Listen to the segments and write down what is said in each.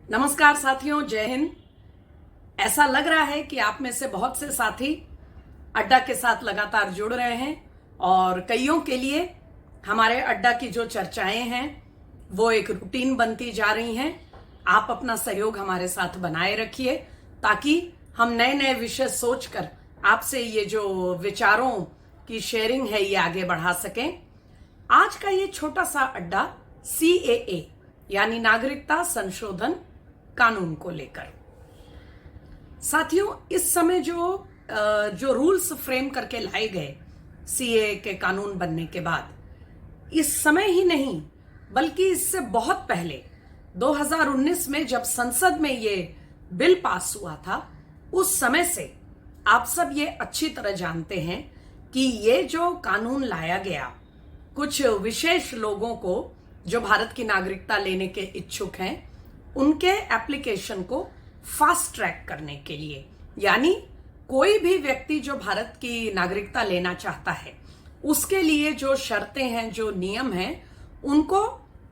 नमस्कार साथियों, जय हिंद। ऐसा लग रहा है कि आप में से बहुत से साथी अड्डा के साथ लगातार जुड़ रहे हैं और कईयों के लिए हमारे अड्डा की जो चर्चाएं हैं वो एक रूटीन बनती जा रही हैं। आप अपना सहयोग हमारे साथ बनाए रखिए ताकि हम नए नए विषय सोचकर आपसे ये जो विचारों की शेयरिंग है ये आगे बढ़ा सकें। आज का ये छोटा सा अड्डा CAA यानी नागरिकता संशोधन कानून को लेकर। साथियों, इस समय जो रूल्स फ्रेम करके लाए गए CAA के कानून बनने के बाद, इस समय ही नहीं बल्कि इससे बहुत पहले 2019 में जब संसद में ये बिल पास हुआ था, उस समय से आप सब ये अच्छी तरह जानते हैं कि ये जो कानून लाया गया कुछ विशेष लोगों को जो भारत की नागरिकता लेने के इच्छुक हैं उनके एप्लीकेशन को फास्ट ट्रैक करने के लिए, यानी कोई भी व्यक्ति जो भारत की नागरिकता लेना चाहता है उसके लिए जो शर्तें हैं, जो नियम हैं, उनको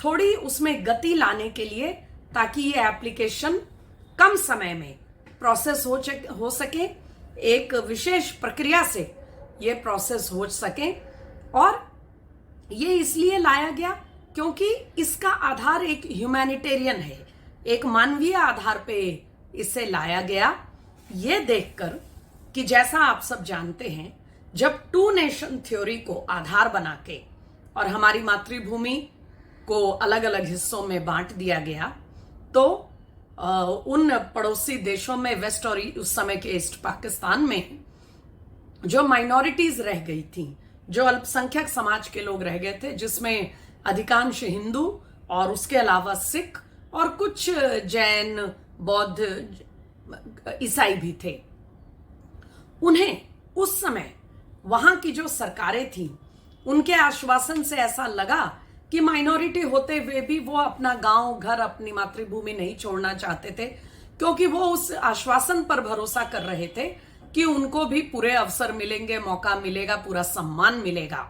थोड़ी उसमें गति लाने के लिए, ताकि ये एप्लीकेशन कम समय में प्रोसेस हो सके, एक विशेष प्रक्रिया से ये प्रोसेस हो सके। और ये इसलिए लाया गया क्योंकि इसका आधार एक ह्यूमैनिटेरियन है, एक मानवीय आधार पे इसे लाया गया, ये देखकर कि जैसा आप सब जानते हैं, जब टू नेशन थ्योरी को आधार बना के और हमारी मातृभूमि को अलग अलग हिस्सों में बांट दिया गया, तो उन पड़ोसी देशों में वेस्ट और उस समय के ईस्ट पाकिस्तान में जो माइनॉरिटीज रह गई थी, जो अल्पसंख्यक समाज के लोग रह गए थे, जिसमें अधिकांश हिंदू और उसके अलावा सिख और कुछ जैन, बौद्ध, ईसाई भी थे, उन्हें उस समय वहां की जो सरकारें थी उनके आश्वासन से ऐसा लगा कि माइनॉरिटी होते हुए भी वो अपना गांव घर, अपनी मातृभूमि नहीं छोड़ना चाहते थे, क्योंकि वो उस आश्वासन पर भरोसा कर रहे थे कि उनको भी पूरे अवसर मिलेंगे, मौका मिलेगा, पूरा सम्मान मिलेगा।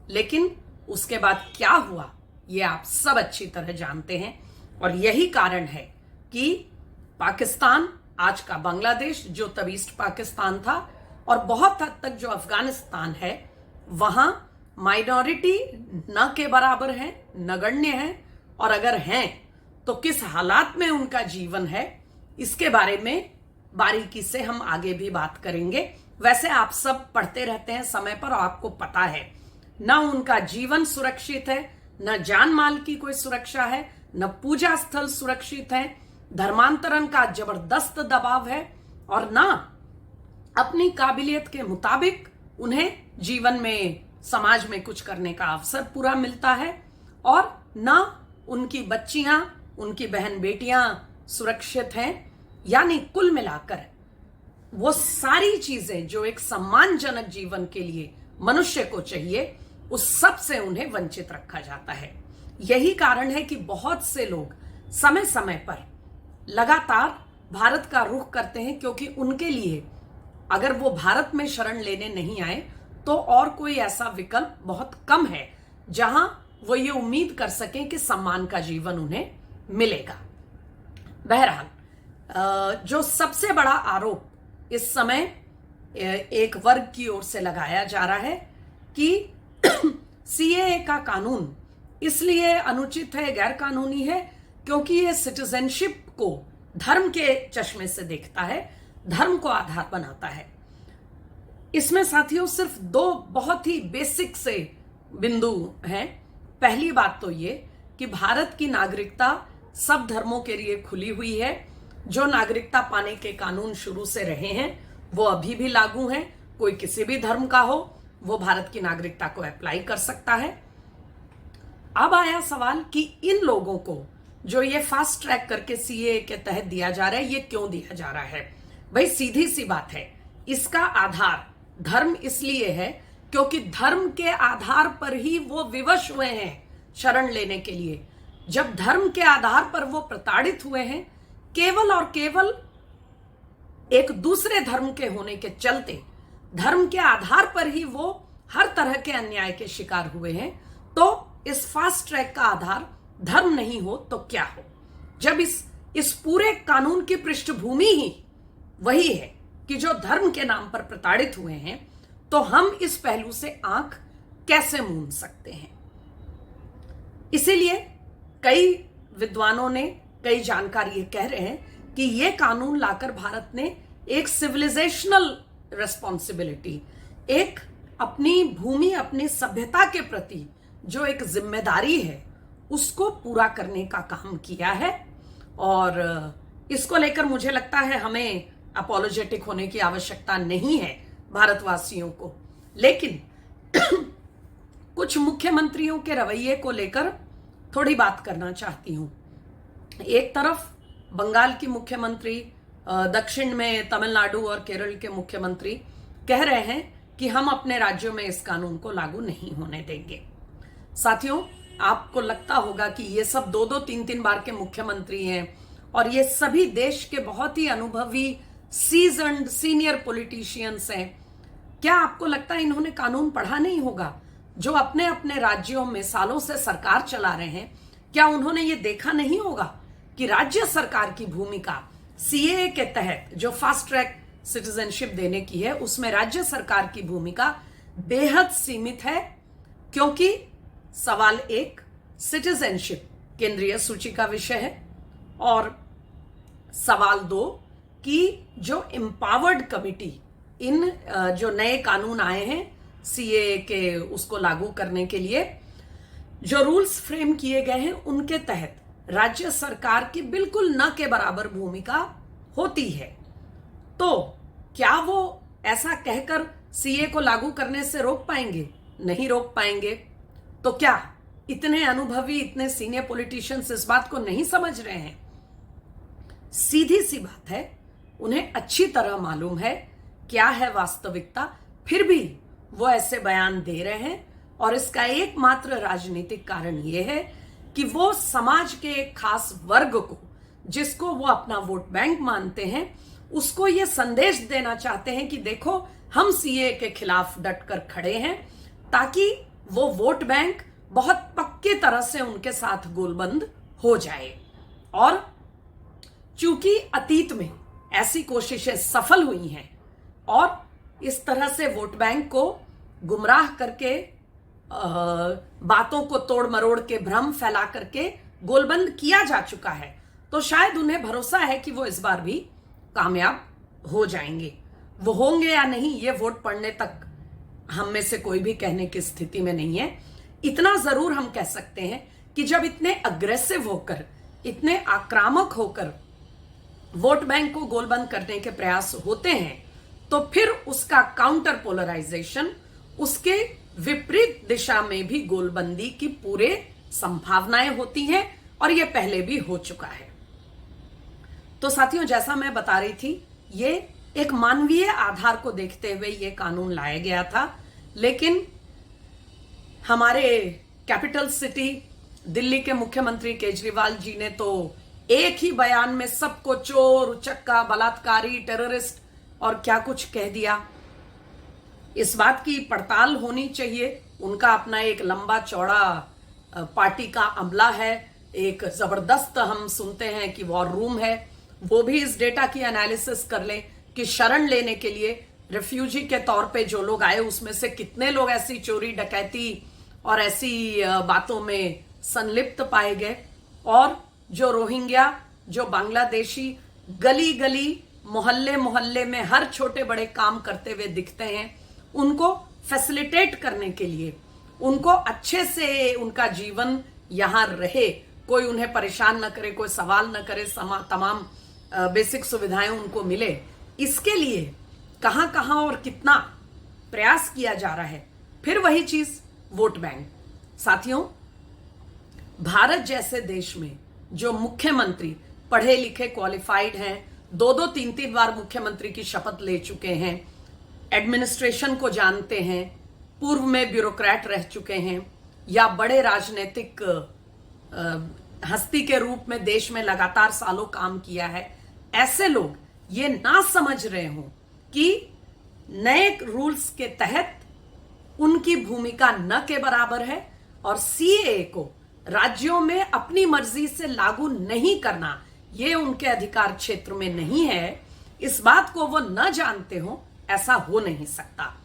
लेकिन उसके बाद क्या हुआ ये आप सब अच्छी तरह जानते हैं, और यही कारण है कि पाकिस्तान, आज का बांग्लादेश, जो तब ईस्ट पाकिस्तान था, और बहुत हद तक जो अफगानिस्तान है, वहां माइनॉरिटी न के बराबर है, नगण्य है, और अगर हैं तो किस हालात में उनका जीवन है, इसके बारे में बारीकी से हम आगे भी बात करेंगे। वैसे आप सब पढ़ते रहते हैं समय पर, और आपको पता है न उनका जीवन सुरक्षित है, न जान माल की कोई सुरक्षा है, न पूजा स्थल सुरक्षित है, धर्मांतरण का जबरदस्त दबाव है, और न अपनी काबिलियत के मुताबिक उन्हें जीवन में, समाज में कुछ करने का अवसर पूरा मिलता है, और न उनकी बच्चियां, उनकी बहन बेटियां सुरक्षित हैं। यानी कुल मिलाकर वो सारी चीजें जो एक सम्मानजनक जीवन के लिए मनुष्य को चाहिए, उस सब से उन्हें वंचित रखा जाता है। यही कारण है कि बहुत से लोग समय समय पर लगातार भारत का रुख करते हैं, क्योंकि उनके लिए अगर वो भारत में शरण लेने नहीं आए तो और कोई ऐसा विकल्प बहुत कम है जहां वो ये उम्मीद कर सकें कि सम्मान का जीवन उन्हें मिलेगा। बहरहाल, जो सबसे बड़ा आरोप इस समय एक वर्ग की ओर से लगाया जा रहा है कि CAA का कानून इसलिए अनुचित है, गैर कानूनी है, क्योंकि ये सिटीजनशिप को धर्म के चश्मे से देखता है, धर्म को आधार बनाता है। इसमें साथियों सिर्फ दो बहुत ही बेसिक से बिंदु हैं। पहली बात तो ये कि भारत की नागरिकता सब धर्मों के लिए खुली हुई है। जो नागरिकता पाने के कानून शुरू से रहे हैं वो अभी भी लागू हैं। कोई किसी भी धर्म का हो वो भारत की नागरिकता को अप्लाई कर सकता है। अब आया सवाल कि इन लोगों को जो ये फास्ट ट्रैक करके CAA के तहत दिया जा रहा है, ये क्यों दिया जा रहा है? भाई सीधी सी बात है, इसका आधार धर्म इसलिए है क्योंकि धर्म के आधार पर ही वो विवश हुए हैं शरण लेने के लिए। जब धर्म के आधार पर वो प्रताड़ित हुए हैं, केवल और केवल एक दूसरे धर्म के होने के चलते धर्म के आधार पर ही वो हर तरह के अन्याय के शिकार हुए हैं, तो इस फास्ट ट्रैक का आधार धर्म नहीं हो तो क्या हो? जब इस इस पूरे कानून की पृष्ठभूमि ही वही है कि जो धर्म के नाम पर प्रताड़ित हुए हैं, तो हम इस पहलू से आंख कैसे मूंद सकते हैं। इसीलिए कई विद्वानों ने, कई जानकार ये कह रहे हैं कि ये कानून लाकर भारत ने एक सिविलाइजेशनल रेस्पॉन्सिबिलिटी, एक अपनी भूमि, अपनी सभ्यता के प्रति जो एक जिम्मेदारी है, उसको पूरा करने का काम किया है। और इसको लेकर मुझे लगता है हमें अपोलोजेटिक होने की आवश्यकता नहीं है भारतवासियों को। लेकिन कुछ मुख्यमंत्रियों के रवैये को लेकर थोड़ी बात करना चाहती हूं। एक तरफ बंगाल की मुख्यमंत्री, दक्षिण में तमिलनाडु और केरल के मुख्यमंत्री कह रहे हैं कि हम अपने राज्यों में इस कानून को लागू नहीं होने देंगे। साथियों, आपको लगता होगा कि ये सब 2-2, 3-3 बार के मुख्यमंत्री हैं और ये सभी देश के बहुत ही अनुभवी, सीजन्ड, सीनियर पॉलिटिशियंस हैं। क्या आपको लगता है इन्होंने कानून पढ़ा नहीं होगा? जो अपने अपने राज्यों में सालों से सरकार चला रहे हैं, क्या उन्होंने ये देखा नहीं होगा कि राज्य सरकार की भूमिका सीएए के तहत जो फास्ट ट्रैक सिटीजनशिप देने की है, उसमें राज्य सरकार की भूमिका बेहद सीमित है। क्योंकि सवाल 1, सिटीजनशिप केंद्रीय सूची का विषय है, और सवाल 2 कि जो एम्पावर्ड कमिटी, इन जो नए कानून आए हैं सीएए के, उसको लागू करने के लिए जो रूल्स फ्रेम किए गए हैं, उनके तहत राज्य सरकार की बिल्कुल न के बराबर भूमिका होती है। तो क्या वो ऐसा कहकर सीए को लागू करने से रोक पाएंगे? नहीं रोक पाएंगे। तो क्या इतने अनुभवी, इतने सीनियर पॉलिटिशियंस इस बात को नहीं समझ रहे हैं? सीधी सी बात है, उन्हें अच्छी तरह मालूम है क्या है वास्तविकता, फिर भी वो ऐसे बयान दे रहे हैं। और इसका एकमात्र राजनीतिक कारण यह है कि वो समाज के एक खास वर्ग को, जिसको वो अपना वोट बैंक मानते हैं, उसको ये संदेश देना चाहते हैं कि देखो, हम सीए के खिलाफ डटकर खड़े हैं, ताकि वो वोट बैंक बहुत पक्के तरह से उनके साथ गोलबंद हो जाए। और चूंकि अतीत में ऐसी कोशिशें सफल हुई हैं और इस तरह से वोट बैंक को गुमराह करके, बातों को तोड़ मरोड़ के, भ्रम फैला करके गोलबंद किया जा चुका है, तो शायद उन्हें भरोसा है कि वो इस बार भी कामयाब हो जाएंगे। वो होंगे या नहीं, ये वोट पड़ने तक हम में से कोई भी कहने की स्थिति में नहीं है। इतना जरूर हम कह सकते हैं कि जब इतने अग्रेसिव होकर, इतने आक्रामक होकर वोट बैंक को गोलबंद करने के प्रयास होते हैं, तो फिर उसका काउंटर पोलराइजेशन, उसके विपरीत दिशा में भी गोलबंदी की पूरे संभावनाएं होती हैं, और यह पहले भी हो चुका है। तो साथियों, जैसा मैं बता रही थी, ये एक मानवीय आधार को देखते हुए ये कानून लाया गया था। लेकिन हमारे कैपिटल सिटी दिल्ली के मुख्यमंत्री केजरीवाल जी ने तो एक ही बयान में सबको चोर, उचक्का, बलात्कारी, टेररिस्ट और क्या कुछ कह दिया। इस बात की पड़ताल होनी चाहिए। उनका अपना एक लंबा चौड़ा पार्टी का अमला है, एक जबरदस्त, हम सुनते हैं कि वॉर रूम है, वो भी इस डेटा की एनालिसिस कर ले कि शरण लेने के लिए रेफ्यूजी के तौर पे जो लोग आए, उसमें से कितने लोग ऐसी चोरी, डकैती और ऐसी बातों में संलिप्त पाए गए। और जो रोहिंग्या, जो बांग्लादेशी गली गली, मोहल्ले मोहल्ले में हर छोटे बड़े काम करते हुए दिखते हैं, उनको फैसिलिटेट करने के लिए, उनको अच्छे से उनका जीवन यहां रहे, कोई उन्हें परेशान न करे, कोई सवाल न करे, तमाम बेसिक सुविधाएं उनको मिले, इसके लिए कहां कहां और कितना प्रयास किया जा रहा है। फिर वही चीज, वोट बैंक। साथियों, भारत जैसे देश में जो मुख्यमंत्री पढ़े लिखे, क्वालिफाइड हैं, 2-2, 3-3 बार मुख्यमंत्री की शपथ ले चुके हैं, एडमिनिस्ट्रेशन को जानते हैं, पूर्व में ब्यूरोक्रेट रह चुके हैं, या बड़े राजनीतिक हस्ती के रूप में देश में लगातार सालों काम किया है, ऐसे लोग ये ना समझ रहे हों कि नए रूल्स के तहत उनकी भूमिका न के बराबर है, और सीएए को राज्यों में अपनी मर्जी से लागू नहीं करना, ये उनके अधिकार क्षेत्र में नहीं है, इस बात को वो न जानते हो, ऐसा हो नहीं सकता।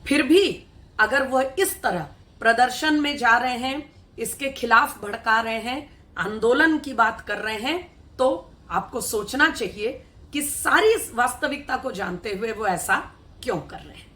फिर भी अगर वह इस तरह प्रदर्शन में जा रहे हैं, इसके खिलाफ भड़का रहे हैं, आंदोलन की बात कर रहे हैं, तो आपको सोचना चाहिए कि सारी वास्तविकता को जानते हुए वो ऐसा क्यों कर रहे हैं।